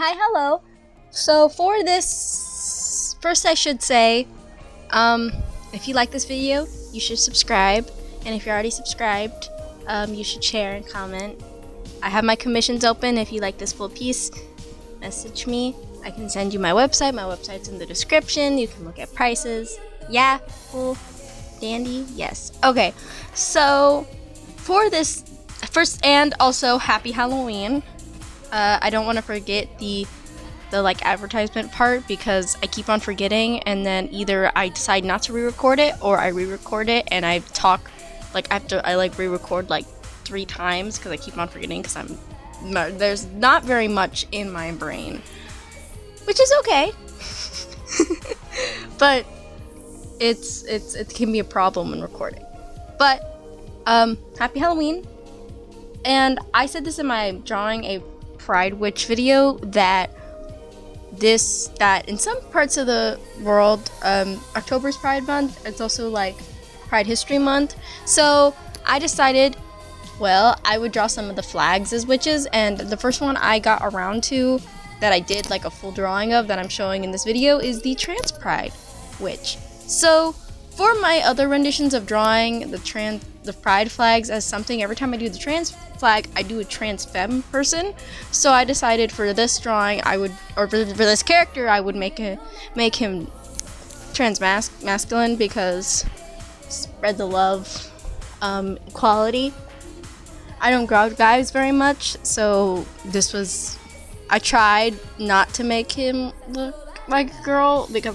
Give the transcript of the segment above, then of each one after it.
Hi, hello. So for this, first I should say, if you like this video, you should subscribe. And if you're already subscribed, you should share and comment. I have my commissions open. If you like this full piece, message me. I can send you my website. My website's in the description. You can look at prices. Yeah, cool, dandy, yes. Okay, so for this, first and also happy Halloween. I don't want to forget the like advertisement part because I keep on forgetting, and then either I decide not to re-record it or I re-record it and I talk like after I like re-record like 3 times because I keep on forgetting because there's not very much in my brain, which is okay. But it can be a problem when recording. But happy Halloween. And I said this in my drawing a Pride Witch video that in some parts of the world, October's Pride Month. It's also like Pride History Month. So I decided, well, I would draw some of the flags as witches, and the first one I got around to that I did like a full drawing of that I'm showing in this video is the Trans Pride Witch. So for my other renditions of drawing the pride flags as something, every time I do the trans flag, I do a trans femme person. So I decided for this drawing, for this character, I would make him trans masculine because spread the love, equality. I don't draw guys very much, so I tried not to make him look like a girl because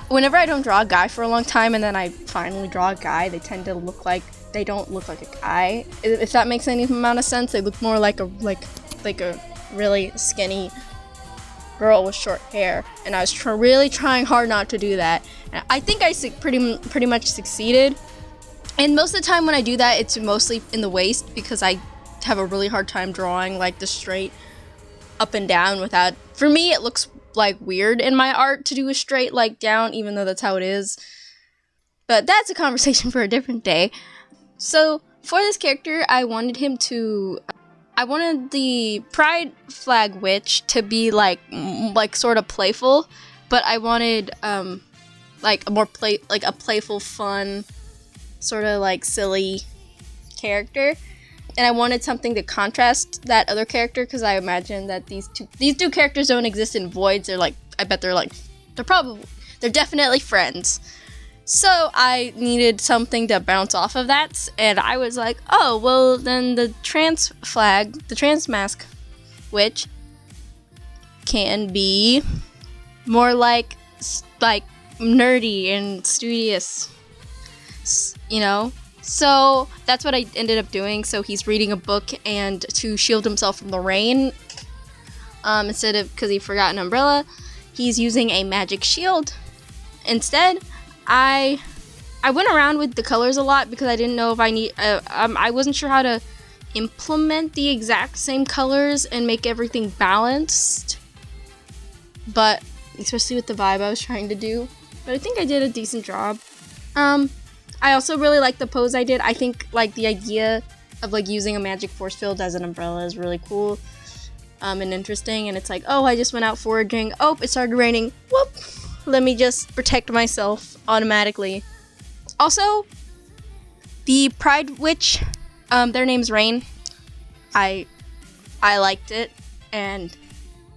whenever I don't draw a guy for a long time and then I finally draw a guy, they tend to look like they don't look like a guy. If that makes any amount of sense, they look more like a really skinny girl with short hair. And I was really trying hard not to do that. And I think I pretty much succeeded. And most of the time when I do that, it's mostly in the waist because I have a really hard time drawing like the straight up and down without. For me, it looks like weird in my art to do a straight like down, even though that's how it is. But that's a conversation for a different day. So for this character, I wanted the Pride Flag Witch to be like sort of playful, but I wanted like a playful, fun, sort of like silly character, and I wanted something to contrast that other character because I imagine that these two characters don't exist in voids. I bet they're definitely friends. So I needed something to bounce off of that, and I was like, oh, well, then the trans mask witch can be more like nerdy and studious, you know? So that's what I ended up doing. So he's reading a book, and to shield himself from the rain, instead of, because he forgot an umbrella, he's using a magic shield instead. I went around with the colors a lot because I didn't know if I wasn't sure how to implement the exact same colors and make everything balanced, but especially with the vibe I was trying to do. But I think I did a decent job. I also really like the pose I did. I think like the idea of like using a magic force field as an umbrella is really cool and interesting. And it's like, oh, I just went out foraging. Oh, it started raining. Whoop. Let me just protect myself automatically. Also, the Pride Witch, their name's Rain. I liked it, and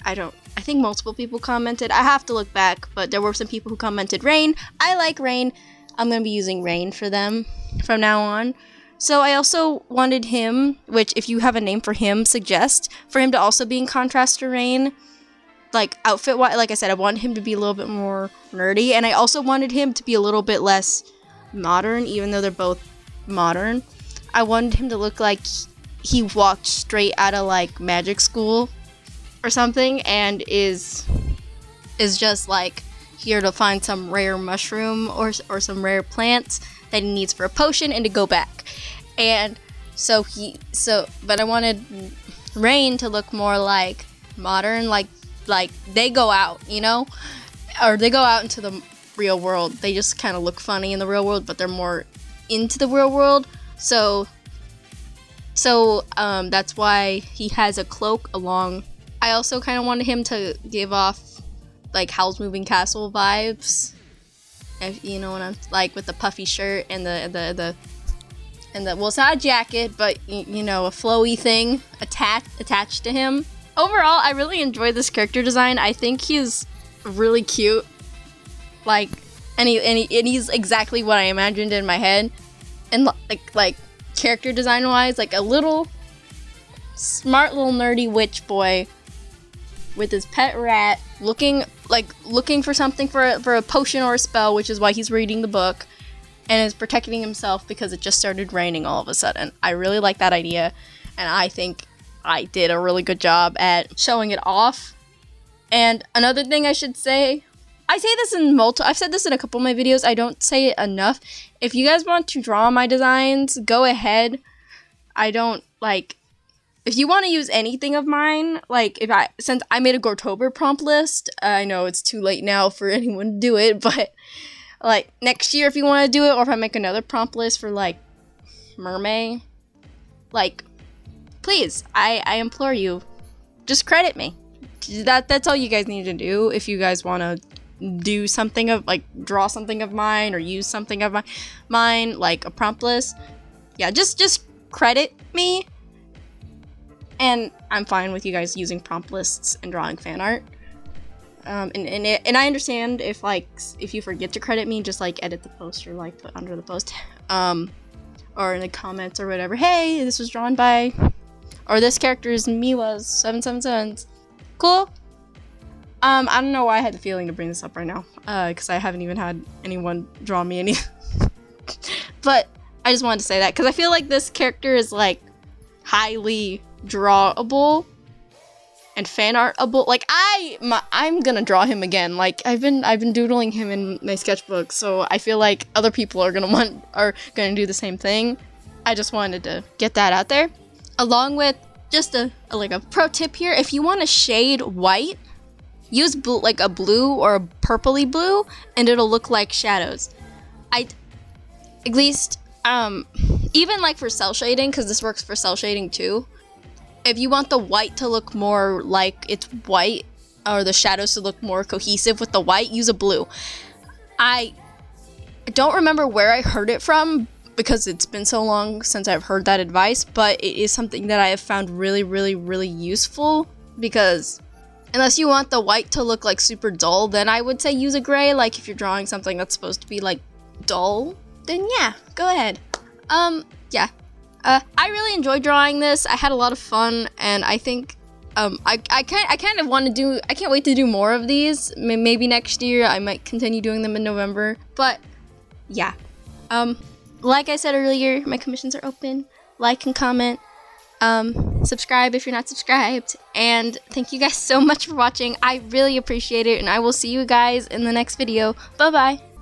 I think multiple people commented. I have to look back, but there were some people who commented Rain. I like Rain. I'm going to be using Rain for them from now on. So I also wanted him, which if you have a name for him, suggest, for him to also be in contrast to Rain. Like outfit-wise, like I said, I wanted him to be a little bit more nerdy, and I also wanted him to be a little bit less modern, even though they're both modern. I wanted him to look like he walked straight out of like magic school or something, and is just like here to find some rare mushroom or some rare plants that he needs for a potion and to go back. And but I wanted Rain to look more like modern, like like they go out, you know, or they go out into the real world. They just kind of look funny in the real world, but they're more into the real world. So that's why he has a cloak along. I also kind of wanted him to give off like Howl's Moving Castle vibes, if you know what I'm like, with the puffy shirt and the well, it's not a jacket, but you know, a flowy thing attached to him. Overall, I really enjoyed this character design. I think he's really cute, like, and he's exactly what I imagined in my head, and like character design wise, like a little smart little nerdy witch boy with his pet rat, looking for something for a potion or a spell, which is why he's reading the book, and is protecting himself because it just started raining all of a sudden. I really like that idea, and I think I did a really good job at showing it off. And another thing I should say, I say this in I've said this in a couple of my videos, I don't say it enough. If you guys want to draw my designs, go ahead. If you want to use anything of mine, like since I made a Gortober prompt list, I know it's too late now for anyone to do it, but like next year if you want to do it, or if I make another prompt list for like mermaid, like please, I implore you, just credit me. That's all you guys need to do if you guys want to do something of like draw something of mine or use something of mine like a prompt list. Yeah, just credit me. And I'm fine with you guys using prompt lists and drawing fan art. And I understand if you forget to credit me, just like edit the post or like put under the post, or in the comments or whatever. Hey, this was drawn by, or this character is Miwa's 777. Cool. I don't know why I had the feeling to bring this up right now, because I haven't even had anyone draw me any. But I just wanted to say that because I feel like this character is like highly drawable and fan artable. Like I'm gonna draw him again. Like I've been doodling him in my sketchbook, so I feel like other people are gonna do the same thing. I just wanted to get that out there, along with just a pro tip here. If you want to shade white, use like a blue or a purpley blue, and it'll look like shadows. Even like for cell shading, because this works for cell shading too. If you want the white to look more like it's white, or the shadows to look more cohesive with the white, use a blue. I don't remember where I heard it from because it's been so long since I've heard that advice, but it is something that I have found really, really, really useful, because unless you want the white to look like super dull, then I would say use a gray. Like if you're drawing something that's supposed to be like dull, then yeah, go ahead. Yeah. I really enjoyed drawing this. I had a lot of fun, and I think I kind of want to do. I can't wait to do more of these. Maybe next year I might continue doing them in November. But yeah, like I said earlier, my commissions are open. Like and comment. Subscribe if you're not subscribed. And thank you guys so much for watching. I really appreciate it, and I will see you guys in the next video. Bye bye.